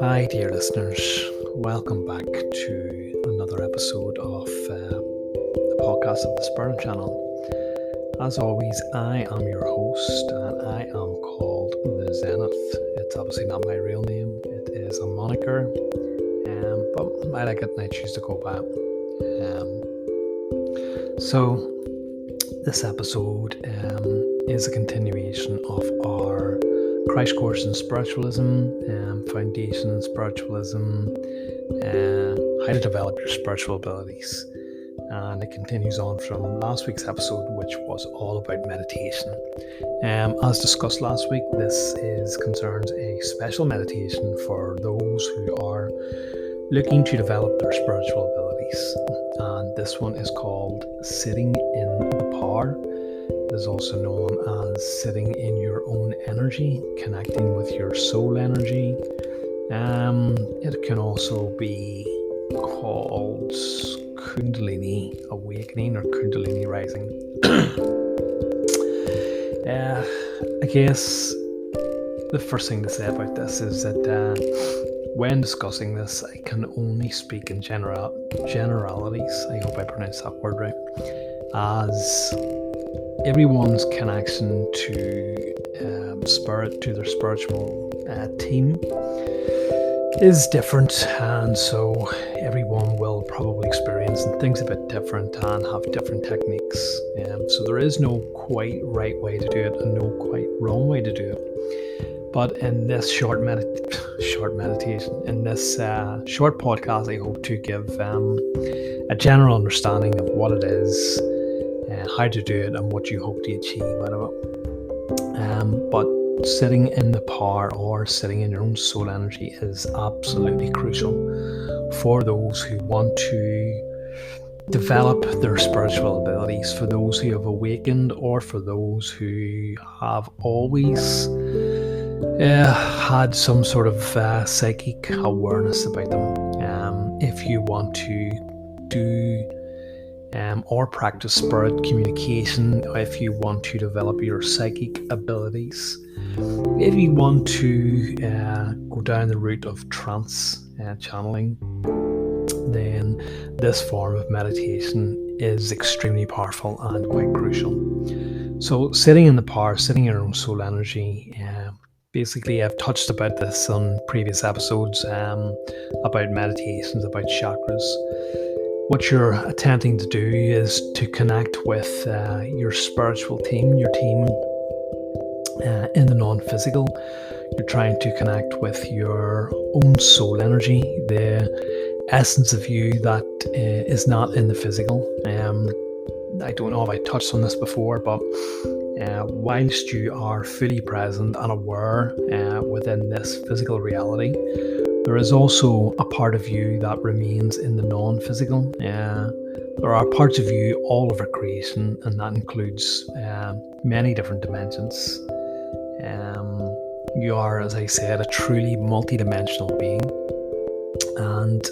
Hi, dear listeners. Welcome back to another episode of the podcast of the Spirit Channel. As always, I am your host and I am called the Zenith. It's obviously not my real name, it is a moniker, but I like it and I choose to go by it. So, this episode is a continuation of our crash course in spiritualism, foundation in spiritualism, how to develop your spiritual abilities. And it continues on from last week's episode, which was all about meditation. As discussed last week, this concerns a special meditation for those who are looking to develop their spiritual abilities. And this one is called Sitting in the Power. It is also known as sitting in your own energy, connecting with your soul energy. It can also be called Kundalini awakening or Kundalini rising. I guess the first thing to say about this is that when discussing this, I can only speak in generalities. I hope I pronounced that word right. As everyone's connection to spirit, to their spiritual team, is different, and so everyone will probably experience things a bit different and have different techniques. So there is no quite right way to do it and no quite wrong way to do it. But in this short meditation, in this short podcast, I hope to give a general understanding of what it is, how to do it, and what you hope to achieve out of it. But sitting in the power or sitting in your own soul energy is absolutely crucial for those who want to develop their spiritual abilities, for those who have awakened, or for those who have always had some sort of psychic awareness about them. If you want to do or practice spirit communication, if you want to develop your psychic abilities, if you want to go down the route of trance channeling, then this form of meditation is extremely powerful and quite crucial. So sitting in the power, sitting in your own soul energy, basically I've touched about this on previous episodes, about meditations, about chakras. What you're attempting to do is to connect with your spiritual team, your team in the non-physical. You're trying to connect with your own soul energy, the essence of you that is not in the physical. I don't know if I touched on this before, but whilst you are fully present and aware within this physical reality, there is also a part of you that remains in the non-physical. There are parts of you all over creation, and that includes many different dimensions. You are, as I said, a truly multidimensional being, and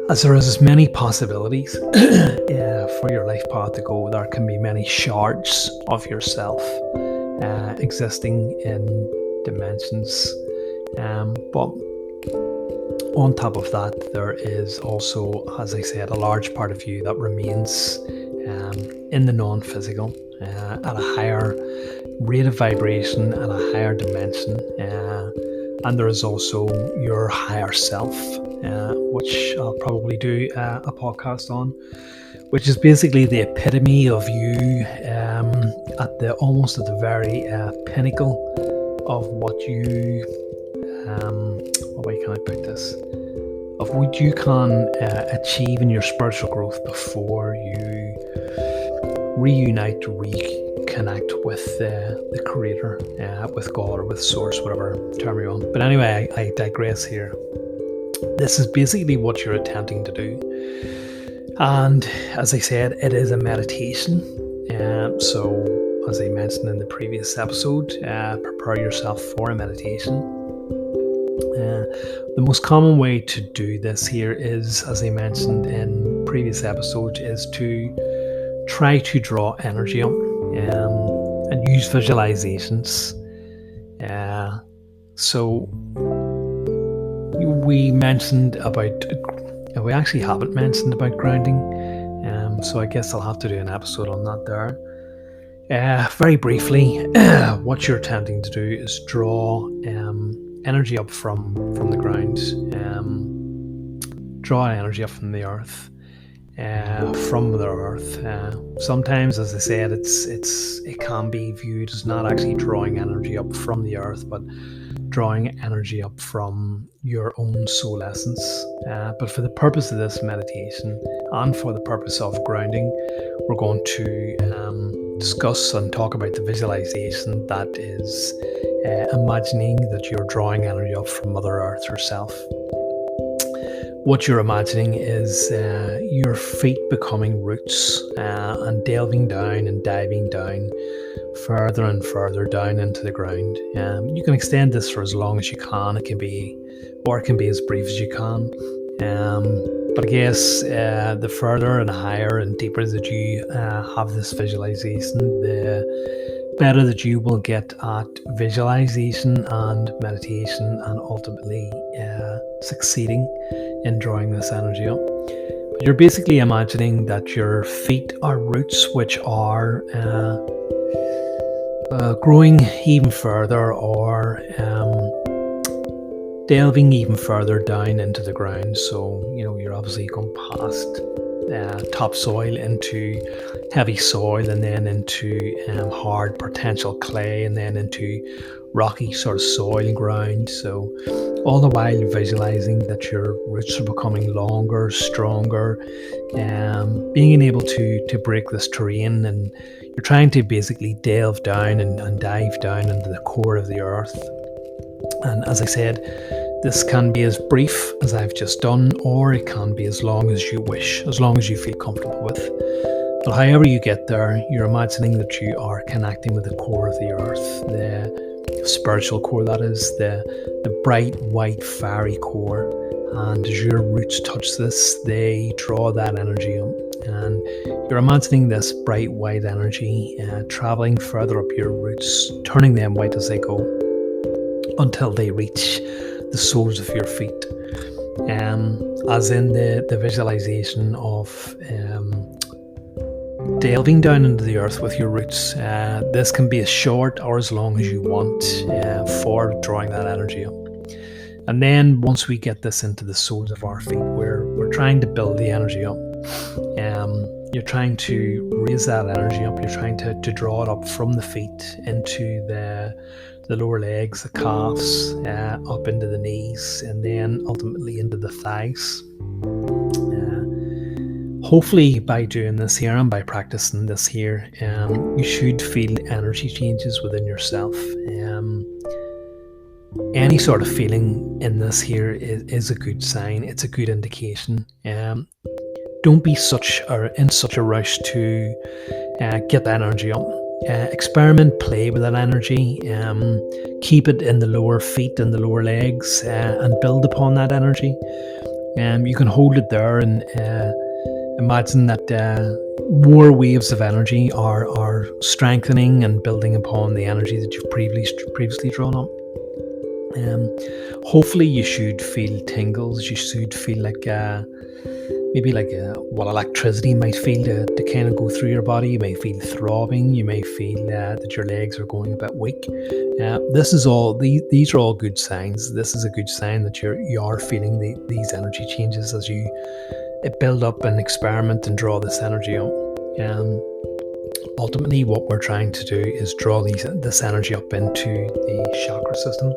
as there is as many possibilities for your life path to go, there can be many shards of yourself existing in dimensions. But on top of that, there is also, as I said, a large part of you that remains in the non-physical at a higher rate of vibration and a higher dimension. And there is also your higher self, which I'll probably do a podcast on, which is basically the epitome of you at the almost at the very pinnacle of what you what way can I put this? Of what you can achieve in your spiritual growth before you reunite, reconnect with the Creator, with God or with Source, whatever term you're on. But anyway, I digress here. This is basically what you're attempting to do. And as I said, it is a meditation. So, as I mentioned in the previous episode, prepare yourself for a meditation. The most common way to do this here is, as I mentioned in previous episodes, is to try to draw energy up and use visualizations. So we mentioned about, we actually haven't mentioned about grounding, so I guess I'll have to do an episode on that there. Very briefly, what you're attempting to do is draw energy up from the ground, draw energy up from the earth, from the earth. Sometimes, as I said, it can be viewed as not actually drawing energy up from the earth, but drawing energy up from your own soul essence. But for the purpose of this meditation and for the purpose of grounding, we're going to discuss and talk about the visualization that is imagining that you're drawing energy up from Mother Earth herself. What you're imagining is your feet becoming roots and delving down and diving down further and further down into the ground. You can extend this for as long as you can. It can be as brief as you can. But I guess the further and higher and deeper that you have this visualization, the better that you will get at visualization and meditation, and ultimately succeeding in drawing this energy up. But you're basically imagining that your feet are roots which are growing even further, or delving even further down into the ground. So, you're obviously going past topsoil into heavy soil, and then into hard potential clay, and then into rocky sort of soil ground. So all the while visualizing that your roots are becoming longer, stronger, being able to break this terrain, and you're trying to basically delve down and dive down into the core of the earth. And as I said, this can be as brief as I've just done, or it can be as long as you wish, as long as you feel comfortable with. But however you get there, you're imagining that you are connecting with the core of the earth, the spiritual core, that is, the bright white fiery core. And as your roots touch this, they draw that energy up. And you're imagining this bright white energy traveling further up your roots, turning them white as they go, until they reach the soles of your feet. As in the visualization of delving down into the earth with your roots. This can be as short or as long as you want for drawing that energy up. And then once we get this into the soles of our feet, we're trying to build the energy up. You're trying to raise that energy up. You're trying to draw it up from the feet into the lower legs, the calves, up into the knees, and then ultimately into the thighs. Hopefully by doing this here and by practicing this here, you should feel energy changes within yourself. Any sort of feeling in this here is a good sign. It's a good indication. Don't be in such a rush to get that energy up. Experiment, play with that energy. Keep it in the lower feet and the lower legs, and build upon that energy. You can hold it there and imagine that more waves of energy are strengthening and building upon the energy that you've previously drawn up. Hopefully you should feel tingles. You should feel like maybe like what electricity might feel to kind of go through your body. You may feel throbbing. You may feel that your legs are going a bit weak. These are all good signs. This is a good sign that you are feeling these energy changes as you build up and experiment and draw this energy up. Ultimately, what we're trying to do is draw this energy up into the chakra system,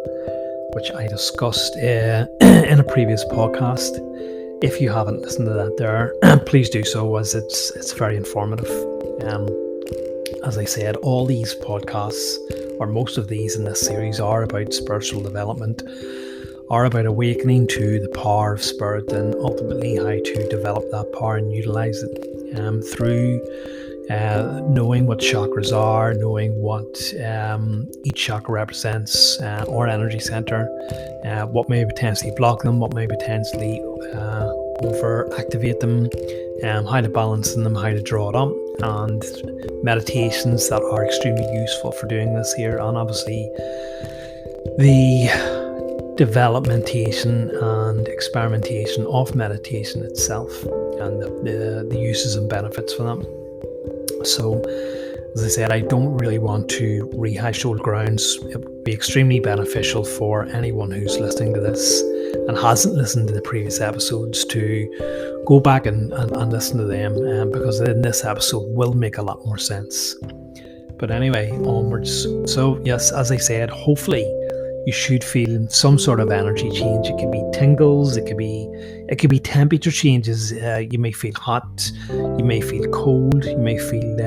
which I discussed in a previous podcast. If you haven't listened to that there, please do so, as it's very informative. As I said, all these podcasts, or most of these in this series, are about spiritual development, are about awakening to the power of spirit, and ultimately how to develop that power and utilize it through knowing what chakras are, knowing what each chakra represents, or energy center, what may potentially block them, what may potentially over-activate them, how to balance them, how to draw it up, and meditations that are extremely useful for doing this here. And obviously the developmentation and experimentation of meditation itself, and the uses and benefits for them. So, as I said, I don't really want to rehash old grounds. It would be extremely beneficial for anyone who's listening to this and hasn't listened to the previous episodes to go back and listen to them, because in this episode will make a lot more sense. But anyway, onwards. So yes, as I said, hopefully you should feel some sort of energy change. It could be tingles, it could be temperature changes. You may feel hot, you may feel cold, you may feel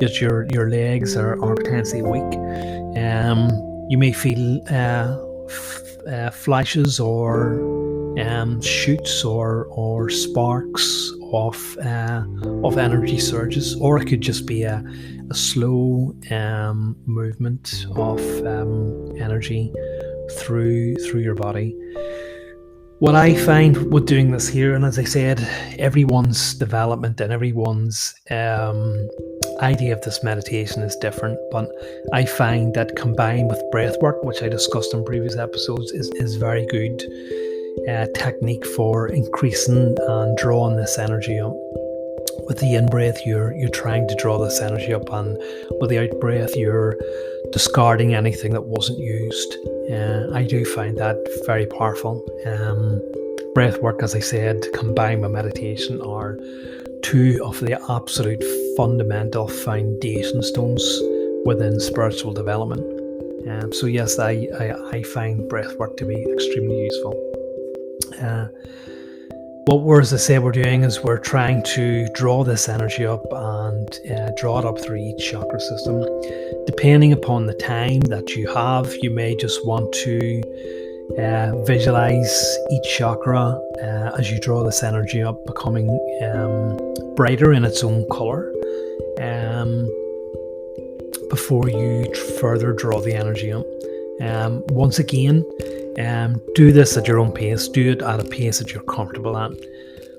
just your legs are potentially weak. You may feel flashes or shoots or sparks of energy surges, or it could just be a slow movement of energy through your body. What I find with doing this here, and as I said, everyone's development and everyone's idea of this meditation is different, but I find that combined with breath work, which I discussed in previous episodes, is very good technique for increasing and drawing this energy up. With the in-breath, you're trying to draw this energy up, and with the out-breath, you're discarding anything that wasn't used. I do find that very powerful. Breath work, as I said, combined with meditation are two of the absolute fundamental foundation stones within spiritual development. So yes, I find breath work to be extremely useful. What we're, as I say, we're doing is we're trying to draw this energy up and draw it up through each chakra system. Depending upon the time that you have, you may just want to visualize each chakra as you draw this energy up becoming brighter in its own color before you further draw the energy up. Once again, do this at your own pace. Do it at a pace that you're comfortable at.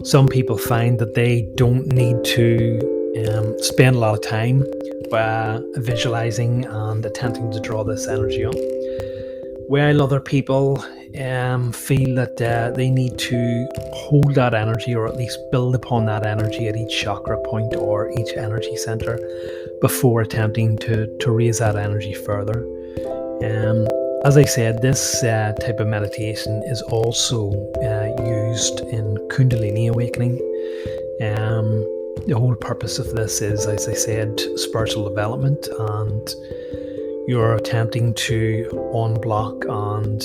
Some people find that they don't need to spend a lot of time visualizing and attempting to draw this energy up, while other people feel that they need to hold that energy, or at least build upon that energy at each chakra point or each energy center before attempting to raise that energy further. As I said, this type of meditation is also used in Kundalini awakening. The whole purpose of this is, as I said, spiritual development, and you're attempting to unblock and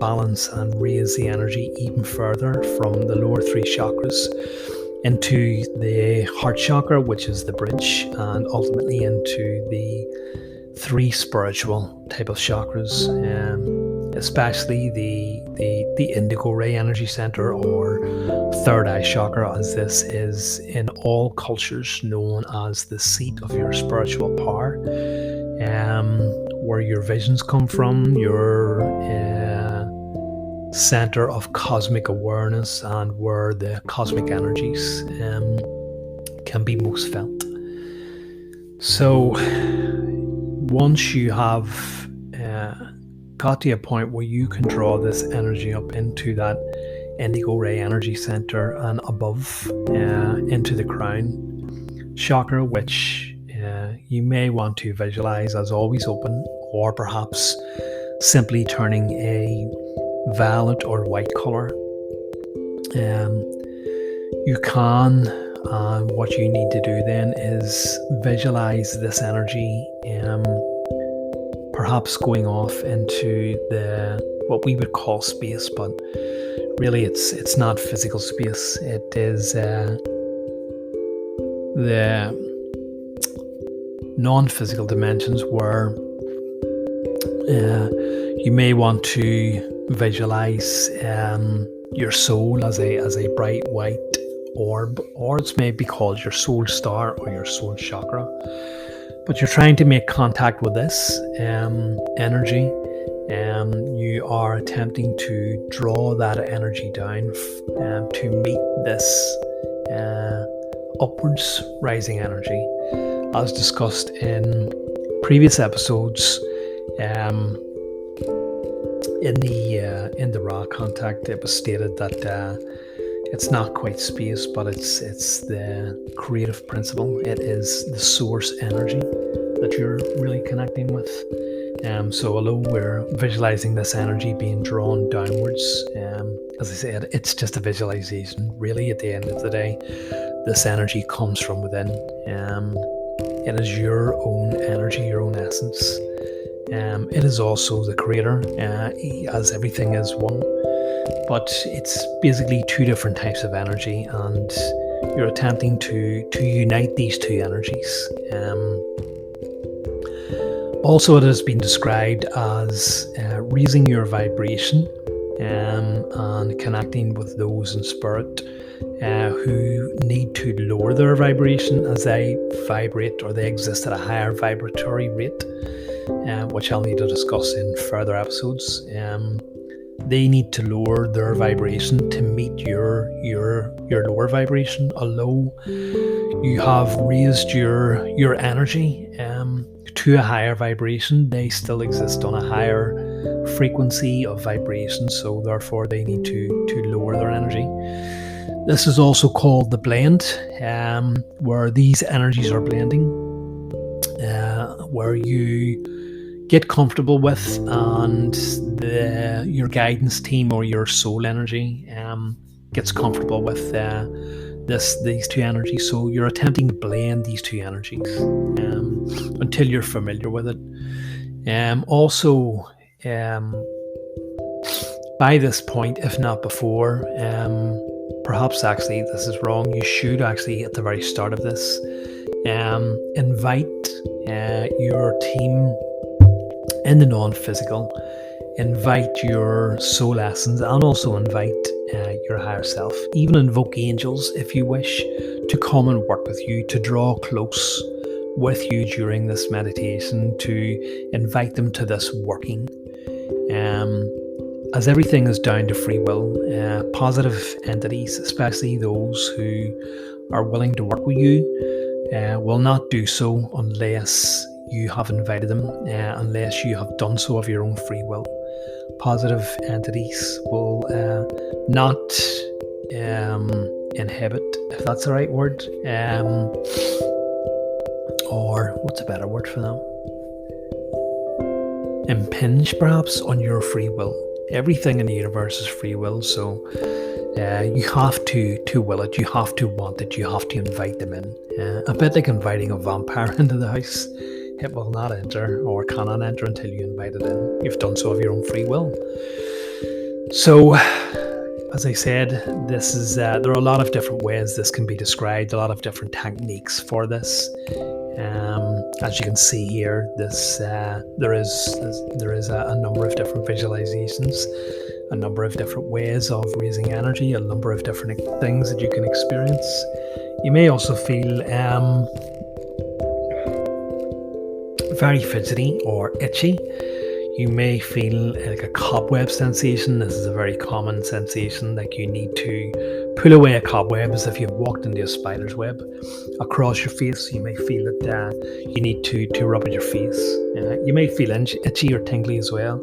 balance and raise the energy even further from the lower three chakras into the heart chakra, which is the bridge, and ultimately into the three spiritual type of chakras, especially the indigo ray energy center, or third eye chakra, as this is in all cultures known as the seat of your spiritual power, where your visions come from, your center of cosmic awareness, and where the cosmic energies can be most felt. So once you have got to a point where you can draw this energy up into that indigo ray energy center and above into the crown chakra, which you may want to visualize as always open, or perhaps simply turning a violet or white color. You can, what you need to do then is visualize this energy perhaps going off into what we would call space, but really it's not physical space. It is the non-physical dimensions, where you may want to visualize your soul as a bright white orb, or it's maybe called your soul star or your soul chakra. But you're trying to make contact with this energy. You are attempting to draw that energy down to meet this upwards rising energy. As discussed in previous episodes, in the raw contact, it was stated that it's not quite space, but it's the creative principle. It is the source energy that you're really connecting with. So although we're visualizing this energy being drawn downwards, as I said, it's just a visualization. Really, at the end of the day, this energy comes from within. It is your own energy, your own essence. It is also the creator, as everything is one. But it's basically two different types of energy, and you're attempting to unite these two energies. Also, it has been described as raising your vibration and connecting with those in spirit who need to lower their vibration as they vibrate or they exist at a higher vibratory rate, which I'll need to discuss in further episodes. They need to lower their vibration to meet your lower vibration. Although you have raised your energy to a higher vibration, they still exist on a higher frequency of vibration, so therefore they need to lower their energy. This is also called the blend, where these energies are blending, where you get comfortable with, and your guidance team or your soul energy gets comfortable with these two energies. So you're attempting to blend these two energies until you're familiar with it. Also, by this point, if not before, perhaps actually this is wrong, you should actually at the very start of this invite your team in the non-physical, invite your soul essence, and also invite your higher self. Even invoke angels if you wish to come and work with you, to draw close with you during this meditation, to invite them to this working. As everything is down to free will, positive entities, especially those who are willing to work with you, will not do so unless you have invited them, unless you have done so of your own free will. Positive entities will not inhibit, if that's the right word, or what's a better word for them? Impinge, perhaps, on your free will. Everything in the universe is free will, so you have to will it, you have to want it, you have to invite them in. A bit like inviting a vampire into the house. It will not enter or cannot enter until you invite it in. You've done so of your own free will. So, as I said, this is there are a lot of different ways this can be described, a lot of different techniques for this. As you can see here, there is a number of different visualizations, a number of different ways of raising energy, a number of different things that you can experience. You may also feel very fidgety or itchy. You may feel like a cobweb sensation. This is a very common sensation, like you need to pull away a cobweb as if you've walked into a spider's web across your face. You may feel that you need to rub at your face. You may feel itchy or tingly as well.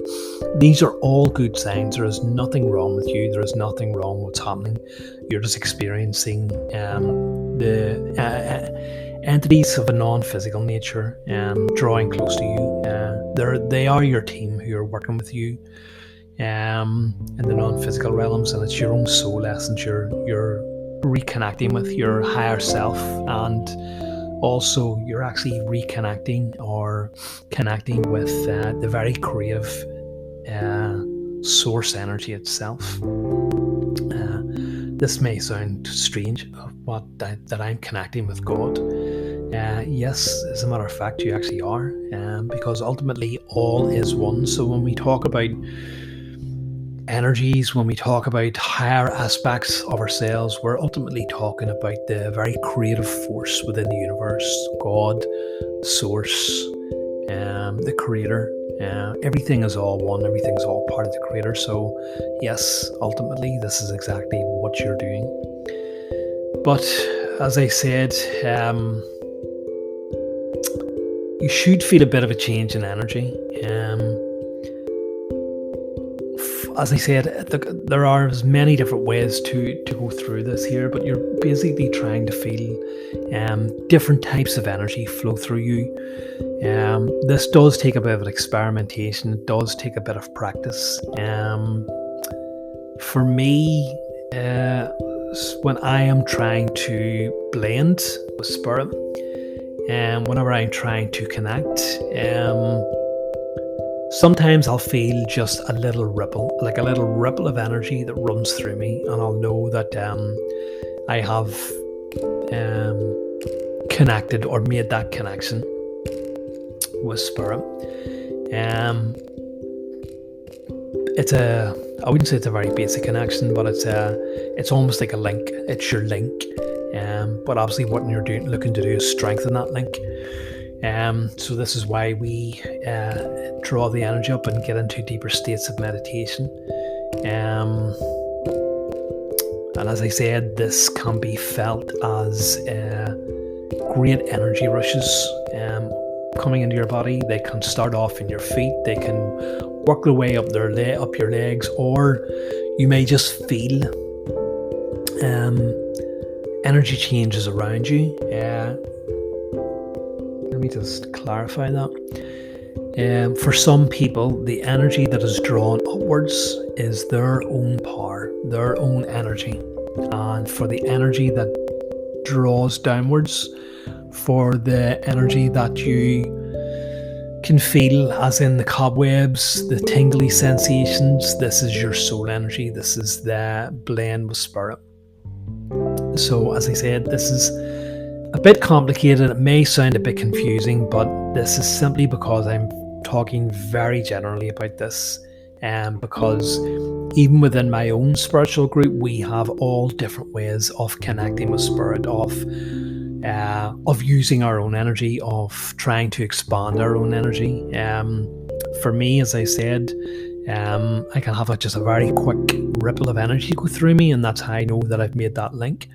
These are all good signs. There is nothing wrong with you. There is nothing wrong with what's happening. You're just experiencing the entities of a non-physical nature drawing close to you. They are your team who are working with you in the non-physical realms, and it's your own soul essence you're reconnecting with, your higher self, and also you're actually reconnecting or connecting with the very creative source energy itself. This may sound strange, but that I'm connecting with God. Yes, as a matter of fact, you actually are, because ultimately all is one. So when we talk about energies, when we talk about higher aspects of ourselves, we're ultimately talking about the very creative force within the universe, God, the source, the creator. Everything is all one, everything's all part of the creator. So yes, ultimately this is exactly what you're doing. But as I said, you should feel a bit of a change in energy. as I said, there are as many different ways to go through this here, but you're basically trying to feel different types of energy flow through you. This does take a bit of experimentation. It does take a bit of practice. For me, when I am trying to blend with spirit, and whenever I'm trying to connect, sometimes I'll feel just a little ripple, like a little ripple of energy that runs through me, and I'll know that I have connected or made that connection with spirit. I wouldn't say it's a very basic connection, but it's almost like a link. It's your link. But obviously what you're looking to do is strengthen that link. So this is why we draw the energy up and get into deeper states of meditation. And as I said, this can be felt as great energy rushes coming into your body. They can start off in your feet. They can work their way up up your legs, or you may just feel energy changes around you. Let me just clarify that. For some people, the energy that is drawn upwards is their own power, their own energy. And for the energy that draws downwards, for the energy that you can feel, as in the cobwebs, the tingly sensations, this is your soul energy. This is the blend with spirit. So as I said, this is a bit complicated. It may sound a bit confusing, but this is simply because I'm talking very generally about this, because even within my own spiritual group, we have all different ways of connecting with spirit, of using our own energy, of trying to expand our own energy. For me, as I said, I can have just a very quick ripple of energy go through me, and that's how I know that I've made that link.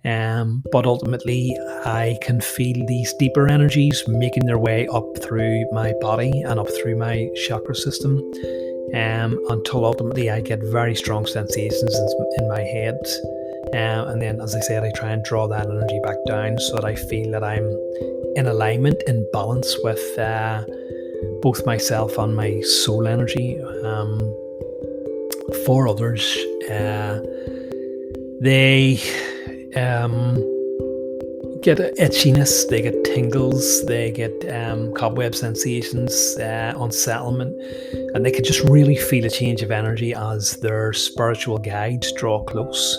But ultimately, I can feel these deeper energies making their way up through my body and up through my chakra system, until ultimately I get very strong sensations in my head. And then, as I said, I try and draw that energy back down so that I feel that I'm in alignment, in balance with both myself and my soul energy. For others, they get itchiness, they get tingles, they get cobweb sensations, unsettlement, and they can just really feel a change of energy as their spiritual guides draw close.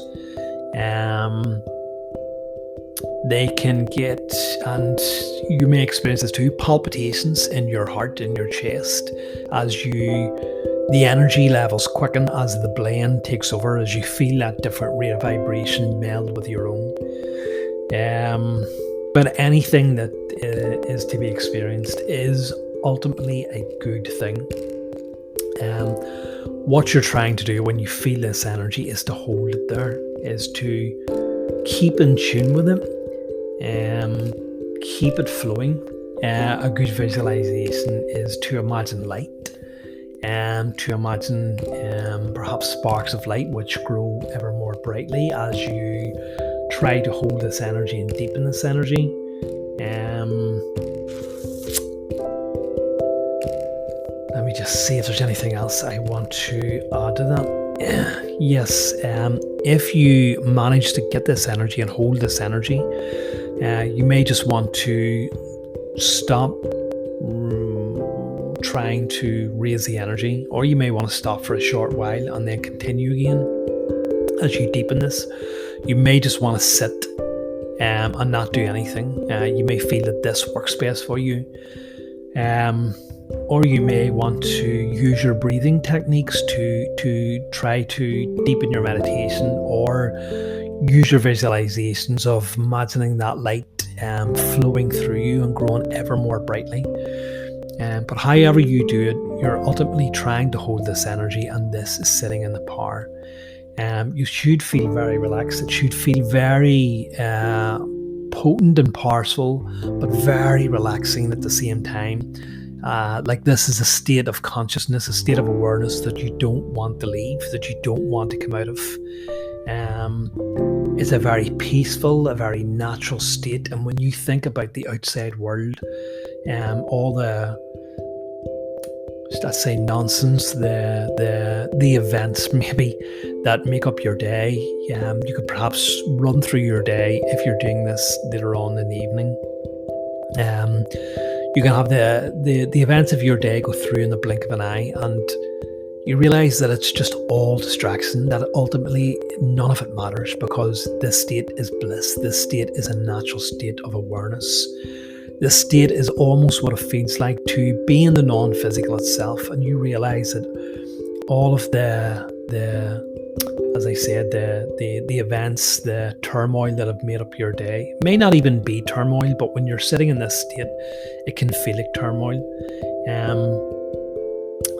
They can get, and you may experience this too, palpitations in your heart, in your chest, as the energy levels quicken, as the blend takes over, as you feel that different rate of vibration meld with your own. But anything that is to be experienced is ultimately a good thing. What you're trying to do when you feel this energy is to hold it there, is to keep in tune with it, keep it flowing. A good visualization is to imagine light, to imagine perhaps sparks of light which grow ever more brightly as you try to hold this energy and deepen this energy. Let me just see if there's anything else I want to add to that. Yes, if you manage to get this energy and hold this energy, you may just want to stop trying to raise the energy, or you may want to stop for a short while and then continue again as you deepen this. You may just want to sit and not do anything. You may feel that this works best for you, or you may want to use your breathing techniques to try to deepen your meditation, or use your visualizations of imagining that light flowing through you and growing ever more brightly. But however you do it, you're ultimately trying to hold this energy, and this is sitting in the power. You should feel very relaxed. It should feel very potent and powerful, but very relaxing at the same time. Like this is a state of consciousness, a state of awareness that you don't want to leave, that you don't want to come out of. It's a very peaceful, a very natural state. And when you think about the outside world, all the, let's say, nonsense, the events maybe that make up your day, you could perhaps run through your day if you're doing this later on in the evening. You can have the events of your day go through in the blink of an eye, and you realize that it's just all distraction, that ultimately none of it matters, because this state is bliss. This state is a natural state of awareness. This state is almost what it feels like to be in the non-physical itself, and you realize that all of the as I said, the events, the turmoil that have made up your day may not even be turmoil, but when you're sitting in this state, it can feel like turmoil.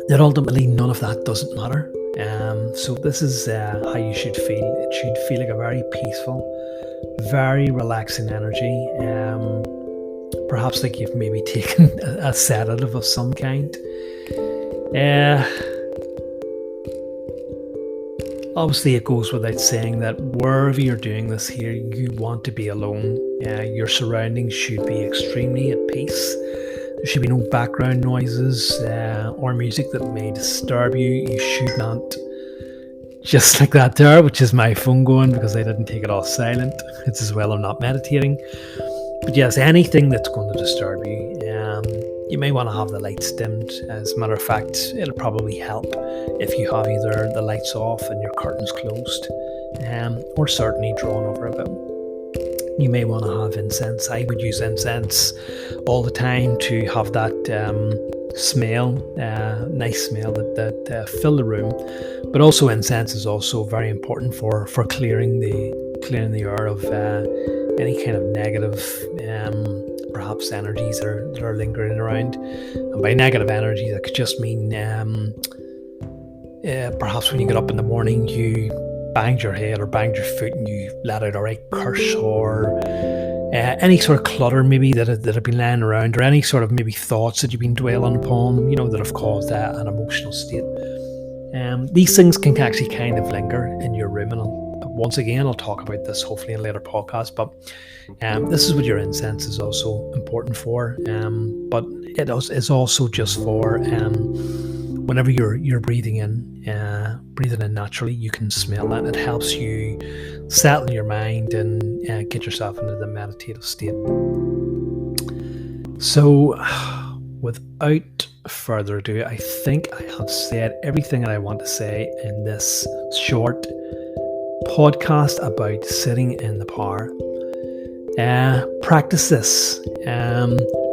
That ultimately none of that doesn't matter. So this is how you should feel. It should feel like a very peaceful, very relaxing energy. Perhaps like you've maybe taken a sedative of some kind. Obviously, it goes without saying that wherever you're doing this here, you want to be alone. Your surroundings should be extremely at peace. There should be no background noises or music that may disturb you. You should not, just like that there, which is my phone going because I didn't take it off silent. It's as well I'm not meditating. But yes, anything that's going to disturb you, you may want to have the lights dimmed. As a matter of fact, it'll probably help if you have either the lights off and your curtains closed, or certainly drawn over a bit. You may want to have incense. I would use incense all the time to have that smell, nice smell that fill the room. But also incense is also very important for clearing the air of any kind of negative perhaps energies that are lingering around. And by negative energy, that could just mean perhaps when you get up in the morning, you banged your head or banged your foot and you let out a right curse, or any sort of clutter maybe that have been lying around, or any sort of maybe thoughts that you've been dwelling upon, that have caused an emotional state. These things can actually kind of linger in your room, and once again I'll talk about this hopefully in later podcasts, but this is what your incense is also important for, but it is also just for whenever you're breathing in naturally, you can smell that. It helps you settle your mind and get yourself into the meditative state. So without further ado, I think I have said everything that I want to say in this short podcast about sitting in the power. Practice this.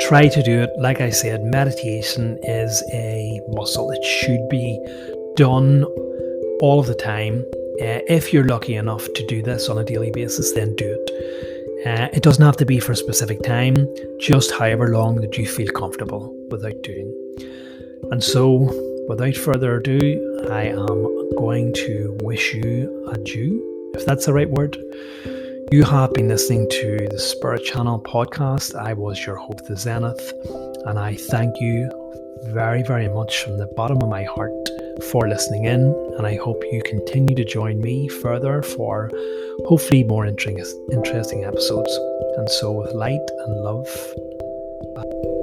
Try to do it. Like I said, meditation is a muscle. It should be done all of the time. If you're lucky enough to do this on a daily basis, then do it. It doesn't have to be for a specific time, just however long that you feel comfortable without doing. And so, without further ado, I am going to wish you adieu, if that's the right word. You have been listening to the Spirit Channel podcast. I was your host, The Zenith, and I thank you very, very much from the bottom of my heart for listening in, and I hope you continue to join me further for hopefully more interesting episodes. And so with light and love, bye.